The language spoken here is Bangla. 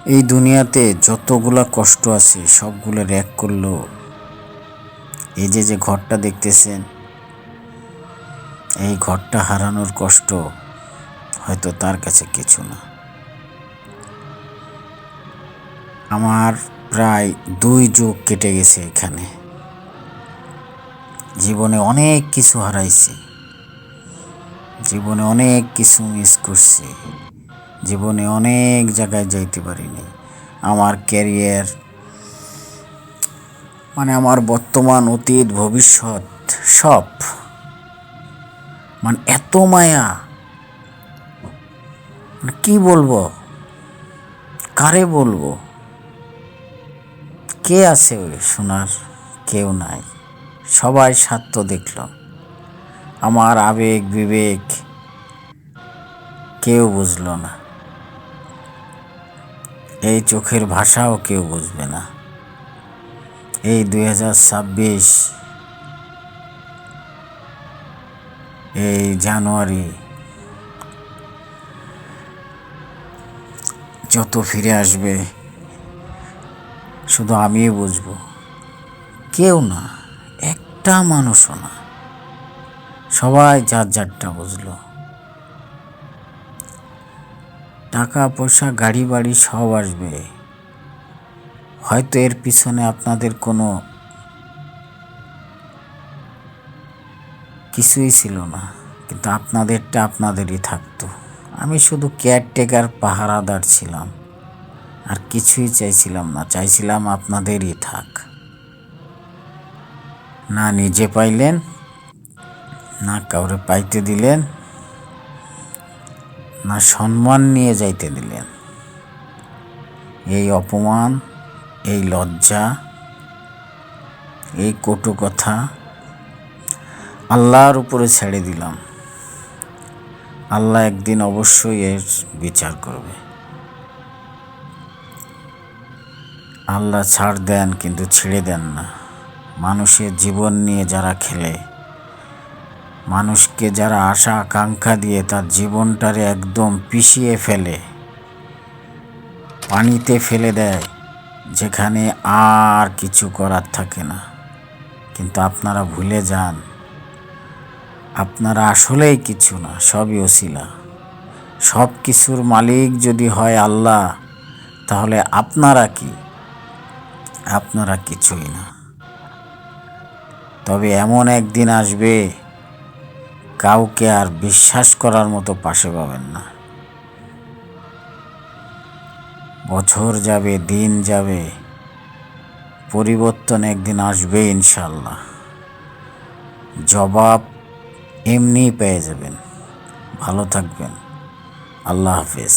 এই দুনিয়াতে যতগুলা কষ্ট আছে সবগুলো ত্যাগ করলো এই যে ঘরটা দেখতেছেন, এই ঘরটা হারানোর কষ্ট হয়তো তার কাছে কিছু না। আমার প্রায় 2 যুগ কেটে গেছে এখানে। জীবনে অনেক কিছু হারাইছি, জীবনে অনেক কিছু মিস করছি, জীবনে অনেক জায়গায় যাইতে পারিনি। আমার ক্যারিয়ার মানে আমার বর্তমান, অতীত, ভবিষ্যৎ সব, মানে এত মায়া, মানে কি বলবো, কারে বলবো, কে আছে ওই শোনার? কেউ নাই। সবাই স্বার্থ দেখল, আমার আবেগ বিবেক কেউ বুঝলো না। এই চোখের ভাষাও কেউ বুঝবে না। এই 2026 এই জানুয়ারি যত ফিরে আসবে শুধু আমিই বুঝবো, কেউ না, একটা মানুষও না। সবাই যার যারটা বুঝলো। টাকা পয়সা গাড়ি বাড়ি সব আসবে, হয়তো এর পিছনে আপনাদের কোনো কিছুই ছিল না, কিন্তু আপনাদেরটা আপনাদেরই থাকতো। আমি শুধু কেয়ারটেকার, পাহারাদার ছিলাম, আর কিছুই চাইছিলাম না। চাইছিলাম আপনাদেরই থাক। না নিজে পাইলেন, না কাউরে পাইতে দিলেন, না সম্মান নিয়ে যাইতে দিলেন। এই অপমান, এই লজ্জা, এই কটু কথা আল্লাহর উপরে ছেড়ে দিলাম। আল্লাহ একদিন অবশ্যই এর বিচার করবে। আল্লাহ ছাড় দেন কিন্তু ছেড়ে দেন না। মানুষের জীবন নিয়ে যারা খেলে, মানুষকে যারা আশা আকাঙ্ক্ষা দিয়ে তার জীবনটারে একদম পিষিয়ে ফেলে, পানিতে ফেলে দেয়, যেখানে আর কিছু করার থাকে না। কিন্তু আপনারা ভুলে যান, আপনারা আসলেই কিছু না, সবই ওসিলা। সব কিছুর মালিক যদি হয় আল্লাহ, তাহলে আপনারা কি? আপনারা কিছুই না। তবে এমন একদিন আসবে, কাউকে আর বিশ্বাস করার মতো পাশে পাবেন না। বছর যাবে, দিন যাবে, পরিবর্তন একদিন আসবে ইনশাল্লাহ। জবাব এমনিই পেয়ে যাবেন। ভালো থাকবেন। আল্লাহ হাফেজ।